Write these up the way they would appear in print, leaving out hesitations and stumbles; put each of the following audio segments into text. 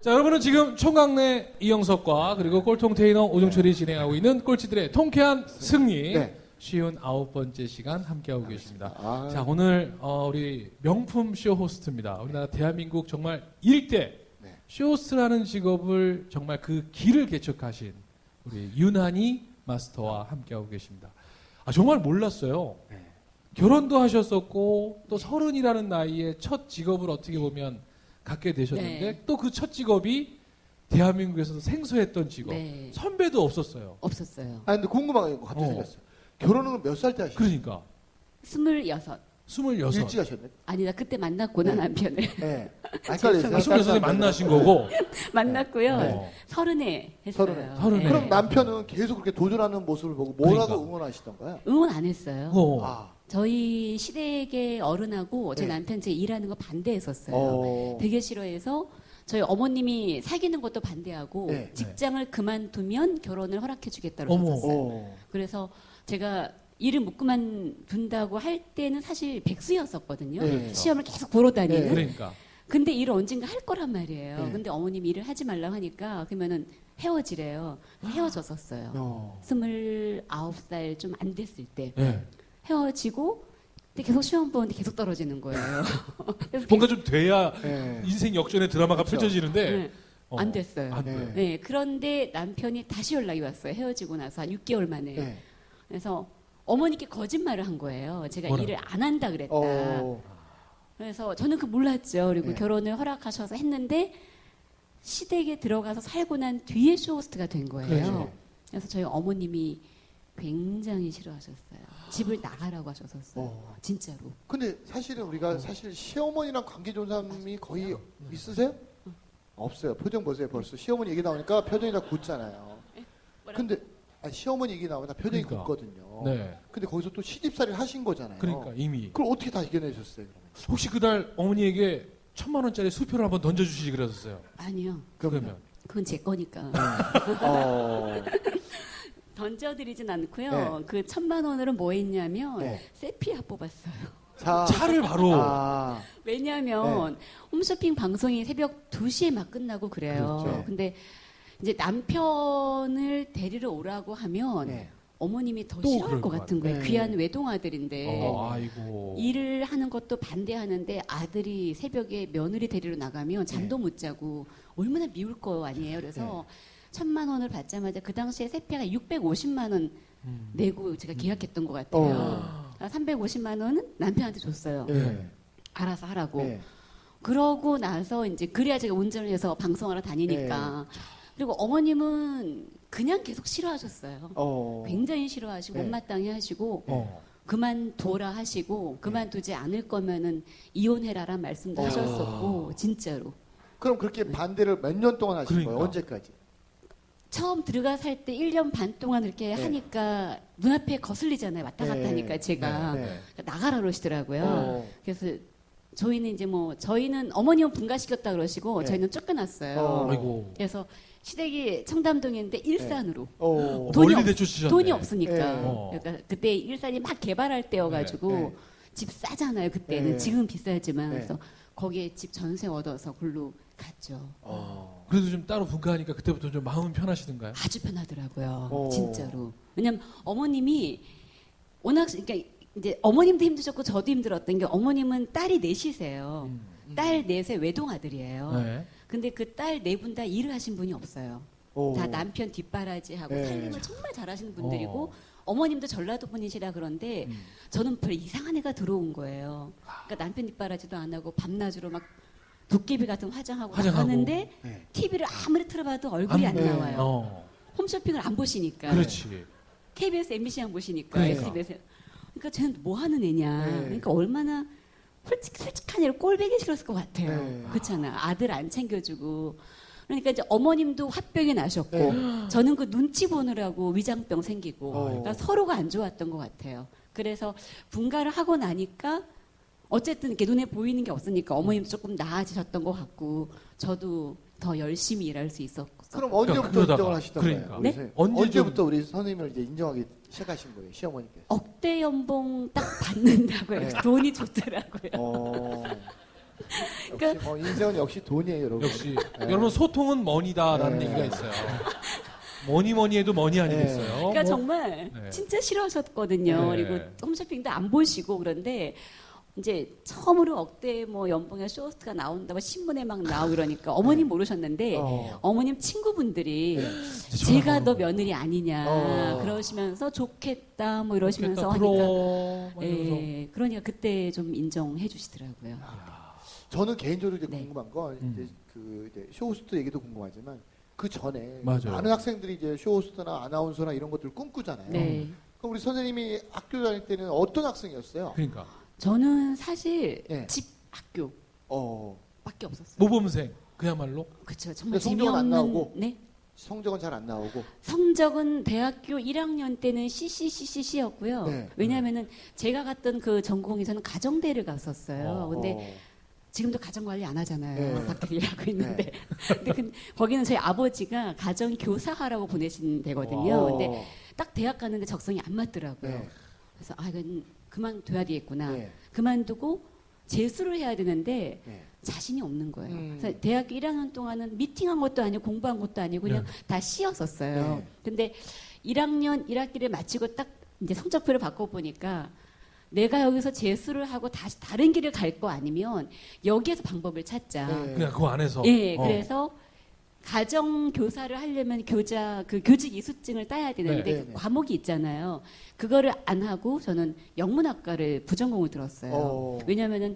자, 여러분은 지금 총각내 이영석과 그리고 꼴통 테이너 오종철이 진행하고 있는 꼴찌들의 통쾌한 승리. 네. 59번째 시간 함께하고 계십니다. 아. 자, 오늘 우리 명품 쇼 호스트입니다. 우리나라 대한민국 정말 일대 네. 쇼 호스트라는 직업을 정말 그 길을 개척하신 우리 윤한이 마스터와 함께하고 계십니다. 아, 정말 몰랐어요. 네. 결혼도 하셨었고 또 30이라는 나이에 첫 직업을 어떻게 보면 갖게 되셨는데 네. 또 그 첫 직업이 대한민국에서도 생소했던 직업. 네. 선배도 없었어요. 없었어요. 아 근데 궁금한 게 갑자기 생겼어요. 결혼은 몇 살 때 하셨어요? 그러니까 26. 26. 일찍 하셨네. 아니다. 그때 만났구나, 네. 남편을. 네. 헷갈렸어요. 26에 만나신 거고. 만났고요. 네. 30에 했어요. 서른에. 네. 그럼 남편은 계속 그렇게 도전하는 모습을 보고 뭐라고 그러니까. 응원하시던가요? 응원 안 했어요. 아. 저희 시댁의 어른하고 제 네. 남편 제 일하는 거 반대했었어요. 되게 싫어해서 저희 어머님이 사귀는 것도 반대하고 네. 직장을 그만두면 결혼을 허락해주겠다고 어머. 하셨어요. 그래서 제가 일을 못 그만둔다고 할 때는 사실 백수였었거든요. 네. 시험을 계속 보러 다니는. 네. 그러니까. 근데 일을 언젠가 할 거란 말이에요. 네. 근데 어머님이 일을 하지 말라고 하니까 그러면은 헤어지래요. 헤어졌었어요. 29살 좀 안 됐을 때 네. 헤어지고 근데 계속 시험 보는데 계속 떨어지는 거예요. 그래서 뭔가 좀 돼야 네. 인생 역전의 드라마가 그렇죠. 펼쳐지는데 네. 안 됐어요. 안 네. 돼. 네, 그런데 남편이 다시 연락이 왔어요. 헤어지고 나서 한 6개월 만에. 네. 그래서 어머니께 거짓말을 한 거예요. 제가 뭐라고? 일을 안 한다 그랬다. 그래서 저는 그 몰랐죠. 그리고 네. 결혼을 허락하셔서 했는데 시댁에 들어가서 살고 난 뒤에 쇼호스트가 된 거예요. 그렇죠. 그래서 저희 어머님이 굉장히 싫어하셨어요. 집을 나가라고 하셨었어요. 진짜로. 근데 사실은 우리가 사실 시어머니랑 관계 좋은 사람이 거의 있으세요? 없어요. 표정 보세요. 벌써 시어머니 얘기 나오니까 표정이 다 굳잖아요. 근데 시어머니 얘기 나오면 다 표정이 그러니까. 굳거든요. 네. 근데 거기서 또 시집살이를 하신 거잖아요. 그러니까 이미. 그걸 어떻게 다 이겨내셨어요? 그러면? 혹시 그날 어머니에게 1,000만 원짜리 수표를 한번 던져주시지 그러셨어요? 아니요. 그러면. 그건 제 거니까. 어, 던져드리진 않고요. 네. 그 1,000만 원으로 뭐 했냐면 네. 세피아 뽑았어요. 차를 바로. 왜냐하면 홈쇼핑 방송이 새벽 2시에 막 끝나고 그래요. 그렇죠. 근데 이제 남편을 데리러 오라고 하면 네. 어머님이 더 또 싫어할 그럴 것 것 같은 거예요. 같아요. 귀한 외동아들인데 아이고. 일을 하는 것도 반대하는데 아들이 새벽에 며느리 데리러 나가면 잠도 못 자고 얼마나 미울 거 아니에요. 그래서 1,000만 원을 받자마자 그 당시에 세피아가 650만 원 내고 제가 계약했던 것 같아요. 350만 원은 남편한테 줬어요. 네. 알아서 하라고. 네. 그러고 나서 이제 그래야 제가 운전을 해서 방송하러 다니니까. 그리고 어머님은 그냥 계속 싫어하셨어요. 굉장히 싫어하시고 네. 못마땅해 하시고 어. 그만둬라 하시고 그만두지 않을 거면은 이혼해라란 말씀도 하셨었고 진짜로. 그럼 그렇게 반대를 몇 년 동안 하신 그러니까. 거예요? 언제까지? 처음 들어가 살 때 1년 반 동안 이렇게 네. 하니까 눈앞에 거슬리잖아요. 왔다 갔다 네. 하니까 제가 네. 나가라 그러시더라고요. 어. 그래서 저희는 이제 뭐 저희는 어머님은 분가시켰다 그러시고 네. 저희는 쫓겨났어요. 아이고. 그래서 시댁이 청담동인데 일산으로 멀리 없- 내쫓으셨네. 돈이 없으니까. 네. 그러니까 그때 일산이 막 개발할 때여가지고 네. 집 싸잖아요. 그때는 네. 지금 비싸지만 네. 그래서 거기에 집 전세 얻어서 글로 갔죠. 그래도 좀 따로 분가하니까 그때부터 좀 마음은 편하시던가요? 아주 편하더라고요. 오. 진짜로. 왜냐면 어머님이 워낙 그러니까 이제 어머님도 힘드셨고 저도 힘들었던 게 어머님은 딸이 넷이세요. 딸 넷의 외동아들이에요. 네. 근데 그 딸 네 분 다 일을 하신 분이 없어요. 다 남편 뒷바라지하고 네. 살림을 정말 잘하시는 분들이고 어머님도 전라도 분이시라 그런데 저는 별 이상한 애가 들어온 거예요. 그러니까 남편 뒷바라지도 안 하고 밤낮으로 막 도깨비 같은 화장하고 하는데 네. TV를 아무리 틀어봐도 얼굴이 안 네. 나와요. 홈쇼핑을 안 보시니까. 그렇지. KBS, MBC 안 보시니까 그러니까. SBS. 그러니까 쟤는 뭐 하는 애냐. 네. 그러니까 얼마나 솔직한 애를 꼴배기 싫었을 것 같아요. 네. 그렇잖아. 아들 안 챙겨주고. 그러니까 이제 어머님도 화병이 나셨고 네. 저는 그 눈치 보느라고 위장병 생기고 그러니까 어. 서로가 안 좋았던 것 같아요. 그래서 분가를 하고 나니까 어쨌든 이렇게 눈에 보이는 게 없으니까 어머님도 조금 나아지셨던 것 같고 저도 더 열심히 일할 수 있었고. 그럼 언제부터 그러다가, 인정을 하시던 그러니까. 거예요? 네? 우리 선생님? 언제 언제부터 우리 선생님을 이제 인정하기 시작하신 거예요? 시어머니께서? 억대 연봉 딱 받는다고요. 네. 돈이 좋더라고요. 역시 뭐 인생은 역시 돈이에요, 여러분. 역시 네. 여러분 소통은 머니다라는 네. 얘기가 있어요. 뭐니 해도 머니 아니겠어요. 그러니까 뭐, 정말 네. 진짜 싫어하셨거든요. 네. 그리고 홈쇼핑도 안 보시고 그런데 이제 처음으로 억대 뭐 연봉의 쇼호스트가 나온다고 신문에 막 나오고 그러니까 어머님 모르셨는데 어머님 친구분들이 제가 너 며느리 아니냐 그러시면서 좋겠다 뭐 이러시면서 하니까 예, 그러니까 그때 좀 인정해 주시더라고요. 저는 개인적으로 이제 네. 궁금한 건 이제 이제 쇼호스트 얘기도 궁금하지만 그 전에 맞아요. 많은 학생들이 이제 쇼호스트나 아나운서나 이런 것들을 꿈꾸잖아요. 네. 그럼 우리 선생님이 학교 다닐 때는 어떤 학생이었어요? 그러니까 저는 사실 네. 집 학교 어, 밖에 없었어요. 모범생 그야말로 그렇죠. 정말 근데 성적은 안 재미없는 나오고? 네. 성적은 잘 안 나오고. 성적은 대학교 1학년 때는 CCCC였고요. 네. 왜냐하면은 제가 갔던 그 전공에서는 가정대를 갔었어요. 근데 지금도 가정관리 안 하잖아요. 네. 밖에서 일하고 있는데. 근데 거기는 저희 아버지가 가정교사하라고 보내신 데거든요. 근데 딱 대학 갔는데 적성이 안 맞더라고요. 네. 그래서 아 이건 그만둬야 되겠구나. 네. 그만두고 재수를 해야 되는데 네. 자신이 없는 거예요. 그래서 대학교 1학년 동안은 미팅한 것도 아니고 공부한 것도 아니고 그냥 다 쉬었었어요. 네. 근데 1학년 1학기를 마치고 딱 이제 성적표를 바꿔보니까 내가 여기서 재수를 하고 다시 다른 길을 갈 거 아니면 여기에서 방법을 찾자. 네. 그냥 그 안에서 예, 그래서 가정 교사를 하려면 그 교직 이수증을 따야 되는데 네. 그 과목이 있잖아요. 그거를 안 하고 저는 영문학과를 부전공을 들었어요. 왜냐면은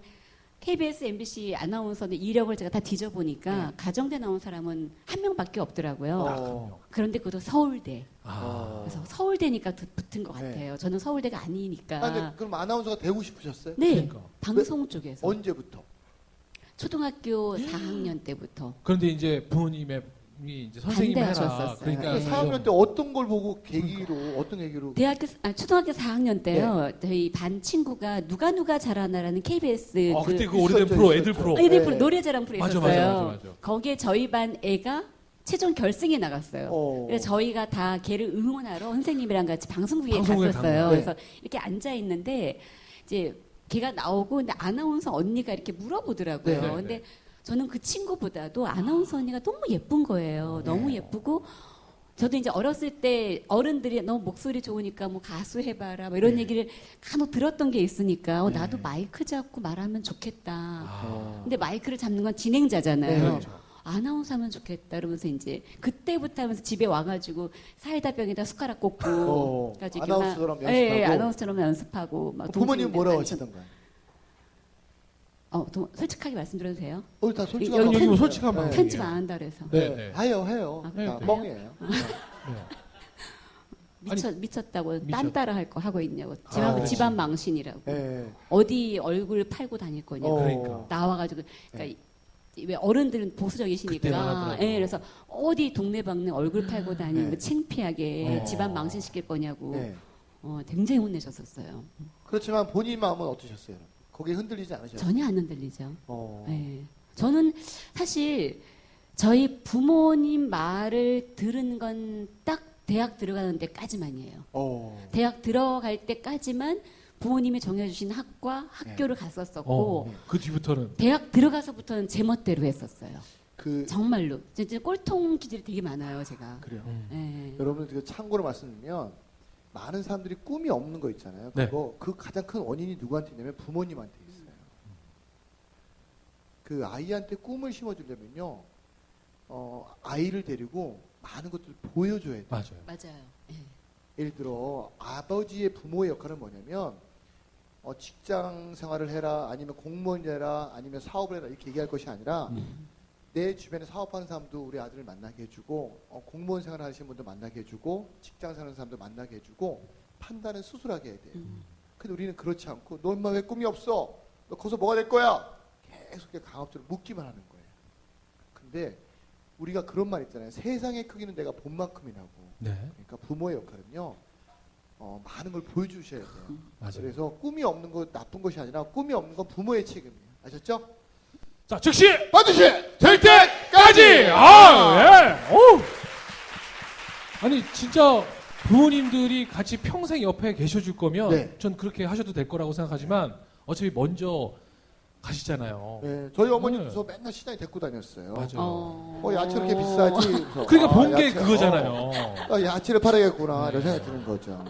KBS, MBC 아나운서는 이력을 제가 다 뒤져보니까 가정대 나온 사람은 한 명밖에 없더라고요. 그런데 그것도 서울대. 그래서 서울대니까 붙은 것 같아요. 저는 서울대가 아니니까. 근데 그럼 아나운서가 되고 싶으셨어요? 네, 그러니까. 방송 쪽에서. 언제부터? 초등학교 4학년 때부터. 그런데 이제 부모님이 이제 선생님 해라. 반대하셨었어요. 그러니까 네. 4학년 때 어떤 걸 보고 어떤 계기로? 초등학교 4학년 때요. 저희 반 친구가 누가 잘하나라는 KBS 그때 그 오래된 있었죠, 프로 있었죠. 애들 프로. 애들 네. 프로 노래자랑 프로 맞아, 있었어요. 맞아. 거기에 저희 반 애가 최종 결승에 나갔어요. 그래서 저희가 다 걔를 응원하러 선생님이랑 같이 방송국에 방송국에 갔었어요. 간 거예요. 그래서 이렇게 앉아 있는데 이제 걔가 나오고 근데 아나운서 언니가 이렇게 물어보더라고요. 네. 근데 저는 그 친구보다도 아나운서 언니가 너무 예쁜 거예요. 너무 예쁘고 저도 이제 어렸을 때 어른들이 너무 목소리 좋으니까 뭐 가수 해봐라 뭐 이런 얘기를 간혹 들었던 게 있으니까 나도 마이크 잡고 말하면 좋겠다. 근데 마이크를 잡는 건 진행자잖아요. 네. 그렇죠. 아나운서 하면 좋겠다 그러면서 이제 그때부터 하면서 집에 와가지고 사이다 병에다 숟가락 꽂고 가지고 아나운서처럼 막, 예, 연습하고? 아나운서처럼 연습하고 막 부모님 뭐라고 동생들 하시던가요? 솔직하게 말씀드려도 돼요? 다 솔직한 여기 방법이에요. 뭐 솔직한 방법. 편집 안 한다 그래서 네, 네. 네. 해요. 아, 다 그래요? 뻥이에요. 미쳤다고 미쳤- 딴 따라 할 거 하고 있냐고 그렇지. 집안 망신이라고 네. 어디 얼굴 팔고 다닐 거냐고 그러니까. 나와가지고 그러니까 왜 어른들은 그때만 보수적이시니까 하더라고. 예, 그래서 어디 동네방네 얼굴 팔고 다니고 네. 창피하게 집안 망신시킬 거냐고 네. 굉장히 혼내셨었어요. 그렇지만 본인 마음은 어떠셨어요? 거기에 흔들리지 않으셨어요? 전혀 안 흔들리죠. 어. 예. 저는 사실 저희 부모님 말을 들은 건 딱 대학 들어가는 데까지만이에요. 대학 들어갈 때까지만 부모님이 정해주신 학과 학교를 갔었었고 그 뒤부터는 대학 들어가서부터는 제 멋대로 했었어요. 그 정말로 진짜 꼴통 기질이 되게 많아요, 제가. 그래요. 예. 여러분 그 참고로 말씀드리면 많은 사람들이 꿈이 없는 거 있잖아요. 네. 그거 그 가장 큰 원인이 누구한테 있냐면 부모님한테 있어요. 그 아이한테 꿈을 심어주려면요, 아이를 데리고 많은 것들을 보여줘야 돼요. 맞아요. 맞아요. 예. 예를 들어 아버지의 부모의 역할은 뭐냐면 직장 생활을 해라, 아니면 공무원이 해라, 아니면 사업을 해라 이렇게 얘기할 것이 아니라 내 주변에 사업하는 사람도 우리 아들을 만나게 해주고 공무원 생활 하시는 분도 만나게 해주고 직장 사는 사람도 만나게 해주고 판단은 수술하게 해야 돼요. 근데 우리는 그렇지 않고 너 엄마 왜 꿈이 없어? 너 거기서 뭐가 될 거야? 계속 이렇게 강압적으로 묻기만 하는 거예요. 근데 우리가 그런 말 있잖아요. 세상의 크기는 내가 본 만큼이라고. 네. 그러니까 부모의 역할은요, 많은 걸 보여주셔야 돼요. 맞아요. 그래서 꿈이 없는 거 나쁜 것이 아니라 꿈이 없는 건 부모의 책임이에요. 아셨죠? 자, 즉시 반드시 될 때까지. 예. 오. 아니 진짜 부모님들이 같이 평생 옆에 계셔줄 거면 네. 전 그렇게 하셔도 될 거라고 생각하지만 어차피 먼저 가시잖아요. 네, 저희 어머니도 네. 저 맨날 시장에 데리고 다녔어요. 맞아요. 야채 이렇게 비싸지? 그래서, 그러니까 본 게 야채, 그거잖아요. 야채를 팔아야겠구나 이런 네. 생각이 드는 거죠.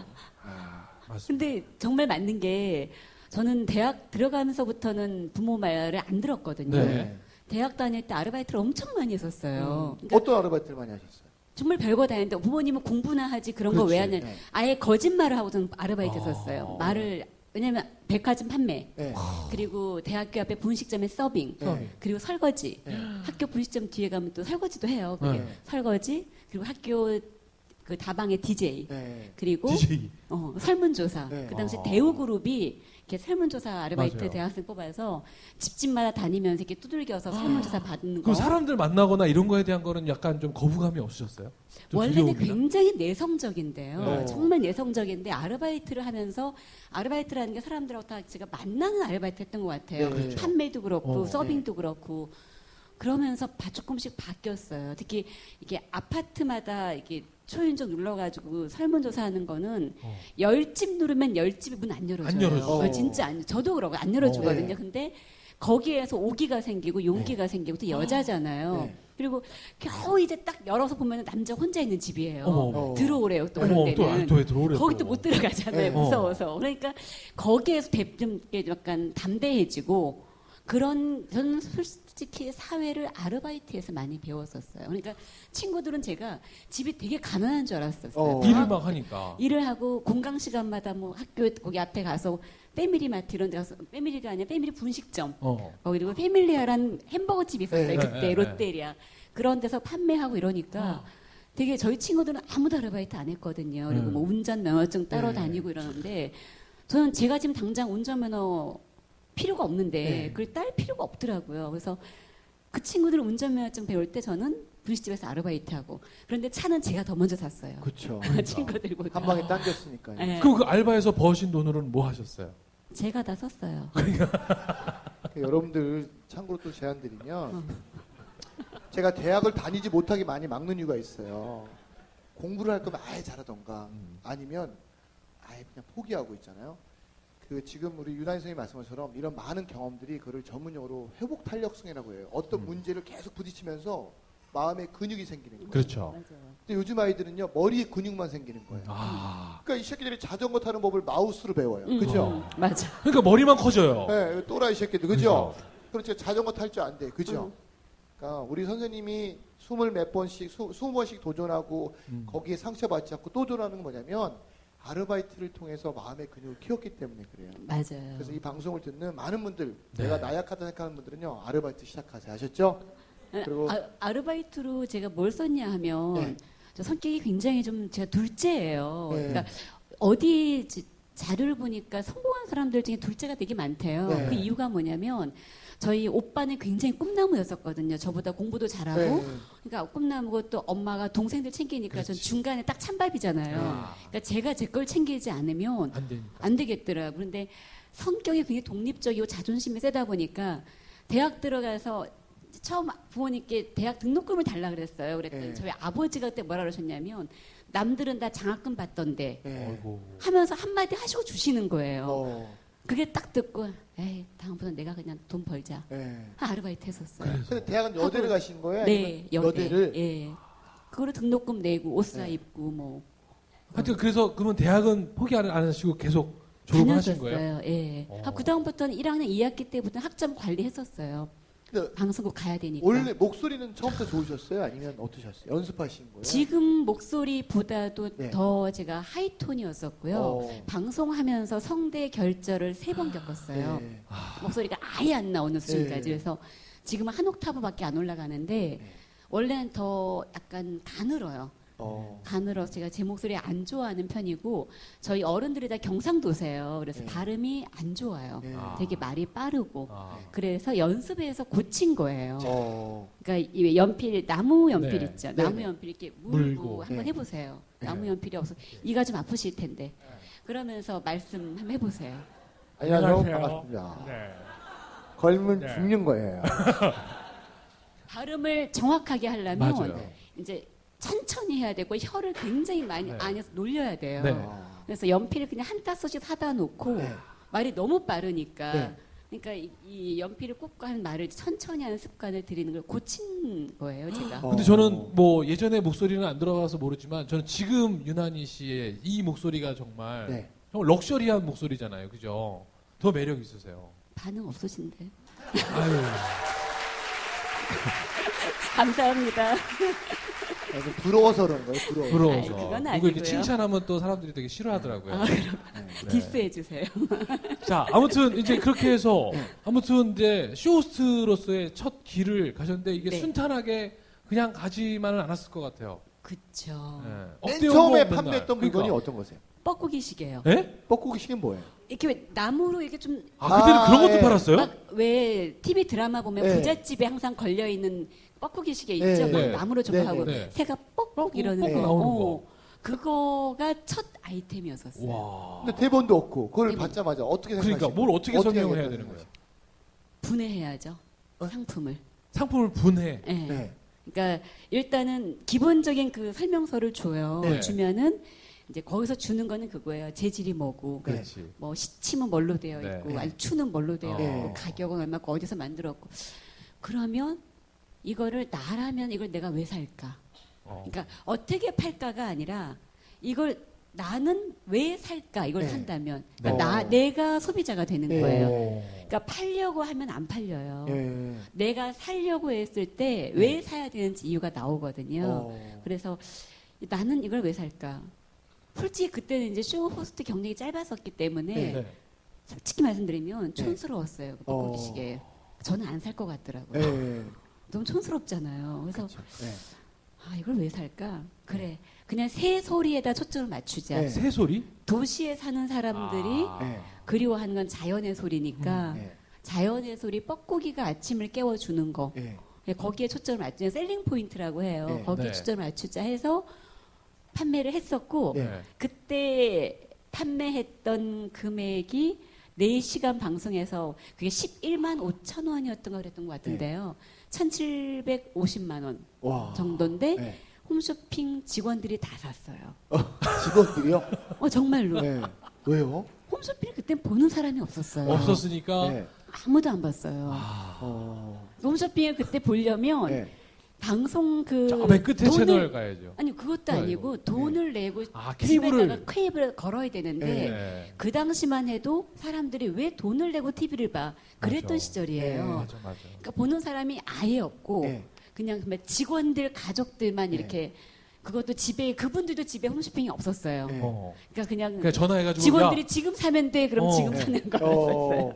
맞습니다. 근데 정말 맞는 게 저는 대학 들어가면서부터는 부모 말을 안 들었거든요. 네. 대학 다닐 때 아르바이트를 엄청 많이 했었어요. 그러니까 어떤 아르바이트를 많이 하셨어요? 정말 별거 다 했는데 부모님은 공부나 하지 그런 거 왜 그렇지. 하냐. 네. 아예 거짓말을 하고 저는 아르바이트 했었어요. 말을 왜냐면 백화점 판매 네. 그리고 대학교 앞에 분식점에 서빙 네. 그리고 설거지 네. 학교 분식점 뒤에 가면 또 설거지도 해요. 그게 네. 설거지 그리고 학교 그 다방의 DJ 네. 그리고 DJ. 설문조사. 네. 그 당시 아. 대우그룹이 이렇게 설문조사 아르바이트 맞아요. 대학생 뽑아서 집집마다 다니면서 이렇게 두들겨서 설문조사 받는 거. 그럼 사람들 만나거나 이런 거에 대한 거는 약간 좀 거부감이 없으셨어요? 좀 원래는 두려움이나? 굉장히 내성적인데요. 네. 정말 내성적인데 아르바이트를 하면서 아르바이트라는 게 사람들하고 다 제가 만나는 아르바이트 했던 것 같아요. 네, 그렇죠. 판매도 그렇고 어. 서빙도 그렇고 그러면서 조금씩 바뀌었어요. 특히 이게 아파트마다 이게 초인종 눌러가지고 설문조사하는 거는 어. 10집 누르면 10집이 문 안 열어줘요. 안 열어줘요. 진짜 안, 저도 그러고 안 열어주거든요. 네. 근데 거기에서 오기가 생기고 용기가 생기고 또 여자잖아요. 네. 그리고 겨우 이제 딱 열어서 보면 남자 혼자 있는 집이에요. 어머, 어머. 들어오래요 또 어머, 그런 또, 데는. 또 왜 들어오래? 거기 또 못 들어가잖아요. 네. 무서워서. 그러니까 거기에서 좀 약간 담대해지고 그런 저는 솔직히 사회를 아르바이트에서 많이 배웠었어요. 그러니까 친구들은 제가 집이 되게 가난한 줄 알았었어요. 일을 막 하니까. 일을 하고 공강 시간마다 뭐 학교 거기 앞에 가서 패밀리 마트 이런 데 가서 패밀리가 아니라 패밀리 분식점 그리고 패밀리아란 햄버거 집이 있었어요. 네, 그때 네, 롯데리아 그런 데서 판매하고 이러니까 되게 저희 친구들은 아무도 아르바이트 안 했거든요. 그리고 뭐 운전 면허증 따로 네. 다니고 이러는데 저는 제가 지금 당장 운전면허 필요가 없는데 네. 그걸 딸 필요가 없더라고요. 그래서 그 친구들은 운전면허증 배울 때 저는 분식집에서 아르바이트하고 그런데 차는 제가 더 먼저 샀어요. 그렇죠. 친구들보다. 한 방에 당겼으니까요. 네. 그럼 그 알바에서 버신 돈으로는 뭐 하셨어요? 제가 다 썼어요. 여러분들 참고로 또 제안 드리면 제가 대학을 다니지 못하게 많이 막는 이유가 있어요. 공부를 할 거면 아예 잘하던가 아니면 아예 그냥 포기하고 있잖아요. 그 지금 우리 유나희 선생님이 말씀하신 것처럼 이런 많은 경험들이 그걸 전문용어로 회복 탄력성이라고 해요. 어떤 문제를 계속 부딪히면서 마음에 근육이 생기는 거예요. 그렇죠. 맞아요. 근데 요즘 아이들은요 머리에 근육만 생기는 거예요. 그러니까 이 새끼들이 자전거 타는 법을 마우스로 배워요. 그죠? 맞아. 그러니까 머리만 커져요. 네, 또라이 새끼들, 그죠? 그렇죠. 자전거 탈 줄 안 돼, 그죠? 그러니까 우리 선생님이 20번씩 도전하고 거기에 상처받지 않고 또 도전하는 건 뭐냐면 아르바이트를 통해서 마음의 근육을 키웠기 때문에 그래요. 맞아요. 그래서 이 방송을 듣는 많은 분들, 네. 내가 나약하다 생각하는 분들은요, 아르바이트 시작하세요. 아셨죠? 그리고 아르바이트로 제가 뭘 썼냐 하면 네. 저 성격이 굉장히 좀 제가 둘째예요. 네. 그러니까 어디 자료를 보니까 성공한 사람들 중에 둘째가 되게 많대요. 네. 그 이유가 뭐냐면 저희 오빠는 굉장히 꿈나무였었거든요. 저보다 공부도 잘하고. 네. 그러니까 꿈나무고 또 엄마가 동생들 챙기니까 전 중간에 딱 찬밥이잖아요. 그러니까 제가 제 걸 챙기지 않으면 안 되니까. 안 되겠더라고요. 그런데 성격이 굉장히 독립적이고 자존심이 세다 보니까 대학 들어가서 처음 부모님께 대학 등록금을 달라 그랬어요. 그랬더니 네. 저희 아버지가 그때 뭐라 그러셨냐면 남들은 다 장학금 받던데 네. 아이고. 하면서 한마디 하시고 주시는 거예요. 어, 그게 딱 듣고 에이 다음부터는 내가 그냥 돈 벌자. 네. 아르바이트 했었어요. 근데 대학은 여대를 가신 거예요? 네, 아니면 여대를? 예. 그거로 등록금 내고 옷 사 네. 입고 뭐 하여튼 그래서 그러면 대학은 포기 안 하시고 계속 졸업을 하신 거예요? 다녔었어요. 예. 어. 그 다음부터는 1학년 2학기 때부터 학점 관리했었어요. 근데 방송국 가야 되니까. 원래 목소리는 처음부터 좋으셨어요? 아니면 어떠셨어요? 연습하신 거예요? 지금 목소리보다도 네. 더 제가 하이톤이었었고요. 어. 방송하면서 성대 결절을 3번 겪었어요. 네. 목소리가 아예 안 나오는 수준까지. 네. 그래서 지금은 한 옥타브밖에 안 올라가는데 네. 원래는 더 약간 가늘어요. 어. 가늘어 제가 제 목소리 안 좋아하는 편이고 저희 어른들이 다 경상도세요. 그래서 네. 발음이 안 좋아요. 네. 되게 말이 빠르고. 아. 그래서 연습해서 고친 거예요. 어. 그러니까 이 연필 나무 연필 네. 있죠. 네, 나무 네. 연필 이렇게 물고. 물고 한번 네. 해보세요. 네. 나무 연필이 없어 이가 좀 아프실 텐데. 그러면서 말씀 한번 해보세요. 안녕하세요. 안녕하세요. 반갑습니다. 네. 걸면 네. 죽는 거예요. 발음을 정확하게 하려면 맞아요. 이제 천천히 해야 되고 혀를 굉장히 많이 네. 안에서 놀려야 돼요. 네. 아. 그래서 연필을 그냥 한 따서씩 사다 놓고 네. 말이 너무 빠르니까 네. 그러니까 이 연필을 꽂고 하는 말을 천천히 하는 습관을 들이는 걸 고친 거예요, 제가. 근데 저는 뭐 예전에 목소리는 안 들어봐서 모르지만 저는 지금 유난히 씨의 이 목소리가 정말 네. 정말 럭셔리한 목소리잖아요. 그죠? 더 매력 있으세요. 반응 없으신데. 아유. 감사합니다. 좀 부러워서 그런 거예요. 부러워서. 부러워서. 아이, 그건 누구 이렇게 아니고요. 칭찬하면 또 사람들이 되게 싫어하더라고요. 아, 네. 디스해 주세요. 자, 아무튼 이제 그렇게 해서 아무튼 이제 쇼호스트로서의 첫 길을 가셨는데 이게 네. 순탄하게 그냥 가지만은 않았을 것 같아요. 그쵸. 네. 맨 어때요, 처음에 뭐 맨날? 판매했던 물건이 그러니까. 어떤 거세요? 뻐꾸기 시계요. 예? 뻐꾸기 시계는 뭐예요? 이렇게 왜 나무로 이렇게 좀 아, 그때는 아, 그런 것도 예. 팔았어요? 막 왜 TV 드라마 보면 네. 부잣집에 항상 걸려 있는 뻐꾸기 시계 네. 있죠. 막 네. 나무로 조각하고 네. 새가 뻑뻑 뻑뻑 이러는 뻑뻑 거. 나오는 거. 그거가 첫 아이템이었었어요. 와. 근데 대본도 없고 그걸 대본. 받자마자 어떻게 그러니까 생각하시나요? 뭘 어떻게 설명을 해야 되는 거예요? 분해해야죠. 어? 상품을. 상품을 분해. 예. 네. 그러니까 일단은 기본적인 그 설명서를 줘요. 네. 주면은 이제 거기서 주는 거는 그거예요. 재질이 뭐고, 네. 그렇지. 뭐 시침은 뭘로 되어 네. 있고, 네. 아니 추는 뭘로 되어 네. 있고, 가격은 얼마고 어디서 만들었고. 그러면 이거를 나라면 이걸 내가 왜 살까? 어. 그러니까 어떻게 팔까가 아니라 이걸 나는 왜 살까? 이걸 네. 산다면 그러니까 네. 내가 소비자가 되는 네. 거예요. 어. 그러니까 팔려고 하면 안 팔려요. 예. 내가 살려고 했을 때 왜 사야 되는지 이유가 나오거든요. 어. 그래서 나는 이걸 왜 살까? 솔직히 그때는 이제 쇼 호스트 경력이 짧았었기 때문에 네. 솔직히 말씀드리면 촌스러웠어요. 그 뻐꾸기 어. 시계. 저는 안 살 것 같더라고요. 예. 너무 촌스럽잖아요. 그래서 네. 아 이걸 왜 살까? 그래 그냥 새 소리에다 초점을 맞추자. 네. 새소리? 도시에 사는 사람들이 아. 네. 그리워하는 건 자연의 소리니까 네. 자연의 소리 뻐꾸기가 아침을 깨워주는 거. 예. 네, 거기에 초점을 맞추자. 셀링 포인트라고 해요. 네. 거기에 네. 초점을 맞추자 해서 판매를 했었고 네. 네. 그때 판매했던 금액이 4시간 방송에서 그게 11만 5천 원이었던 거 그랬던 것 같은데요. 1,750만 원 와. 정도인데 네. 홈쇼핑 직원들이 다 샀어요. 직원들이요? 정말로. 네. 왜요? 홈쇼핑을 그때 보는 사람이 없었어요. 없었으니까 네. 아무도 안 봤어요. 어. 홈쇼핑을 그때 보려면 네. 방송 그 저 맨 끝에 채널 가야죠. 아니 그것도 그거 아니고 아니고. 돈을 내고 아, 집에다가 케이블을. 케이블을 걸어야 되는데 네. 그 당시만 해도 사람들이 왜 돈을 내고 TV를 봐 그랬던 맞아. 시절이에요. 네. 맞아, 맞아. 그러니까 보는 사람이 아예 없고 네. 그냥 정말 직원들 가족들만 네. 이렇게 그것도 집에 그분들도 집에 홈쇼핑이 없었어요. 네. 어. 그러니까 그냥 그러니까 전화해가지고 직원들이 야, 지금 사면 돼 그럼 어. 지금 네. 사는 거였었어요.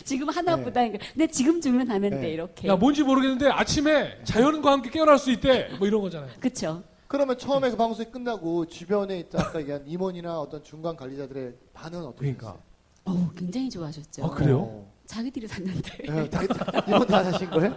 지금 하나보다 근데 지금 주면 하면 네. 돼 이렇게. 야 뭔지 모르겠는데 아침에 자연과 함께 깨어날 수 있대. 뭐 이런 거잖아요. 그렇죠. 그러면 처음에 그 방송이 끝나고 주변에 있던 아까 얘기한 임원이나 어떤 중간 관리자들의 반응은 어떻게 그러니까. 됐어요? 굉장히 좋아하셨죠. 아, 그래요? 어. 자기들이 샀는데. 네, 임원 다 사신 거예요?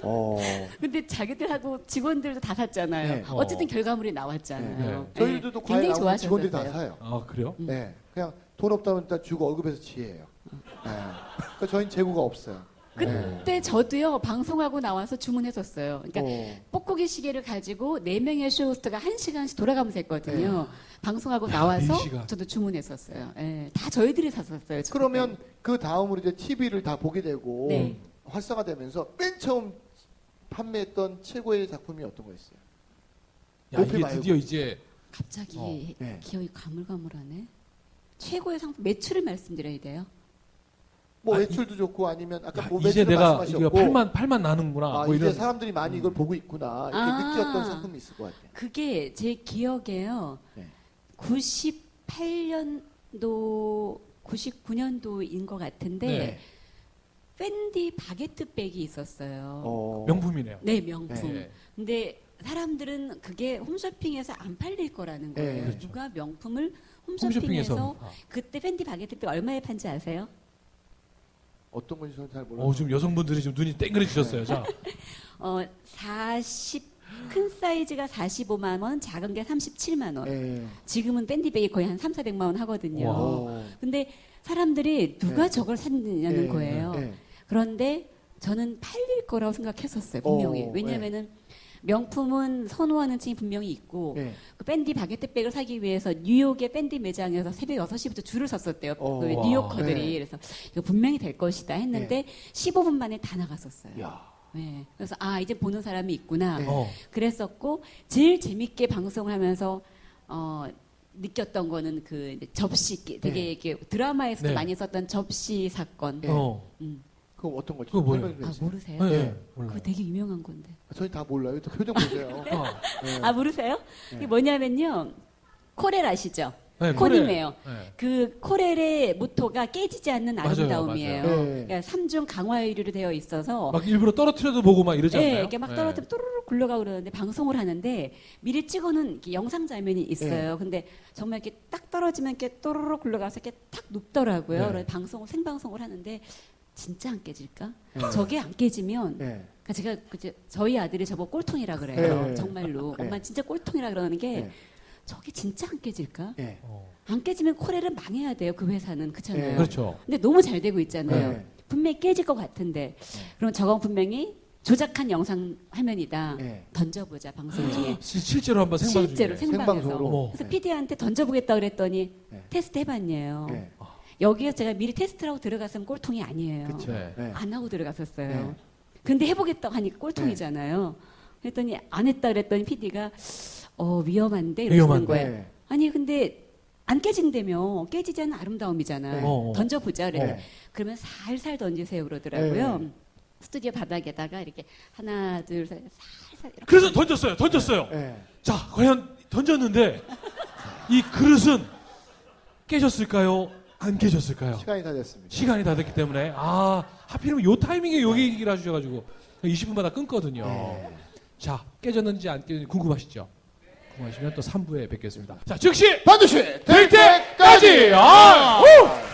어. 근데 자기들하고 직원들도 다 샀잖아요. 네. 어쨌든 결과물이 나왔잖아요. 네. 저희들도 네. 과외 굉장히 나오는 직원들이 다 좋아하셨어요. 사요. 아 그래요? 네, 그냥 돈 없다면 일단 주고 월급에서 지혜예요. 네. 그러니까 저희는 재고가 없어요. 그때 저도요 방송하고 나와서 주문했었어요. 그러니까 뽁뽁이 시계를 가지고 4명의 쇼호스트가 1시간씩 돌아가면서 했거든요. 방송하고 나와서 4시간. 저도 주문했었어요. 예, 다 저희들이 샀었어요. 저 그러면 그 다음으로 이제 TV를 다 보게 되고 네. 활성화되면서 맨 처음 판매했던 최고의 작품이 어떤 거였어요? 야 높이 이게 말고. 드디어 이제 갑자기 네. 기억이 가물가물하네. 최고의 상품 매출을 말씀드려야 돼요. 뭐 아, 매출도 좋고 아니면 아까 야, 뭐 이제 매출 내가 말씀하셨고 이거 팔만 나는구나. 아, 뭐 이제 이런. 사람들이 많이 이걸 보고 있구나 이렇게 아. 느꼈던 상품이 있을 것 같아요. 그게 제 기억에요. 네. 98년도, 99년도인 것 같은데 네. 팬디 바게트 백이 있었어요. 명품이네요. 네, 명품. 네. 근데 사람들은 그게 홈쇼핑에서 안 팔릴 거라는 네, 거예요. 그렇죠. 누가 명품을 홈쇼핑에서. 홈쇼핑에서 그때 팬디 바게트 백 얼마에 판지 아세요? 어떤 건지 저는 잘 몰라요. 지금 여성분들이 지금 눈이 땡그레지셨어요. 자, 큰 사이즈가 45만 원, 작은 게 37만 원. 네. 지금은 밴디백이 거의 한 3, 400만 원 하거든요. 와. 근데 사람들이 누가 네. 저걸 샀느냐는 네, 거예요. 네. 그런데 저는 팔릴 거라고 생각했었어요, 분명히. 어, 왜냐면은 명품은 선호하는 층이 분명히 있고 네. 그 밴디 바게트백을 사기 위해서 뉴욕의 밴디 매장에서 새벽 6시부터 줄을 섰었대요. 그 와. 뉴요커들이. 네. 그래서 이거 분명히 될 것이다 했는데 15분 만에 다 나갔었어요. 야. 네. 그래서 이제 보는 사람이 있구나. 네. 그랬었고 제일 재밌게 방송을 하면서 느꼈던 거는 그 이제 접시 되게 네. 이렇게 드라마에서도 네. 많이 썼던 접시 사건. 네. 그거 어떤 거죠? 그거 뭐예요? 설명해 주세요. 모르세요? 네. 네. 그거 되게 유명한 건데. 저희 다 몰라요. 또 표정 보세요. 네. 모르세요? 네. 이게 뭐냐면요. 코렐 아시죠? 네, 코님이에요. 네. 그 코렐의 모토가 깨지지 않는 맞아요, 아름다움이에요. 맞아요. 네. 그러니까 3중 강화유리로 되어 있어서 막 일부러 떨어뜨려도 보고 막 이러지 않나요? 네, 이렇게 막 떨어뜨리면 또르르 굴러가고 그러는데 방송을 하는데 미리 찍어놓은 이렇게 영상 장면이 있어요. 근데 정말 이렇게 딱 떨어지면 이렇게 또르르 굴러가서 이렇게 탁 눕더라고요. 네. 그래서 생방송을 하는데 진짜 안 깨질까? 네. 저게 안 깨지면 네. 그러니까 제가 저희 아들이 저보고 꼴통이라 그래요. 네. 정말로. 네. 엄마 진짜 꼴통이라 그러는 게 네. 저게 진짜 안 깨질까? 네. 안 깨지면 코렐은 망해야 돼요. 그 회사는. 그렇잖아요. 네. 그렇죠. 근데 너무 잘 되고 있잖아요. 네. 분명히 깨질 것 같은데. 그럼 저건 분명히 조작한 영상 화면이다. 네. 던져보자 방송 중에. 실제로 한번 생방 실제로 중에. 생방에서. 생방송으로. 그래서 네. PD한테 던져보겠다 그랬더니 네. 테스트 해봤네요. 네. 여기에 제가 미리 테스트를 하고 들어갔으면 꼴통이 아니에요. 그쵸. 네. 네. 안 하고 들어갔었어요. 네. 근데 해보겠다고 하니까 꼴통이잖아요. 그랬더니 안 했다 그랬더니 PD가 위험한데 이러시는 위험한데. 거예요. 네. 아니 근데 안 깨진다며 깨지지 않는 아름다움이잖아요. 네. 던져보자 그래. 네. 그러면 살살 던지세요 그러더라고요. 네. 스튜디오 바닥에다가 이렇게 하나 둘 셋 살살 이렇게. 그래서 던졌어요. 네. 자, 과연 던졌는데 이 그릇은 깨졌을까요? 안 깨졌을까요? 시간이 다 됐습니다. 시간이 다 됐기 때문에 하필이면 요 타이밍에 요 얘기를 해주셔가지고 20분마다 끊거든요. 네. 자, 깨졌는지 안 깨졌는지 궁금하시죠? 궁금하시면 또 3부에 뵙겠습니다. 자, 즉시 반드시 될 때까지! 아! 후!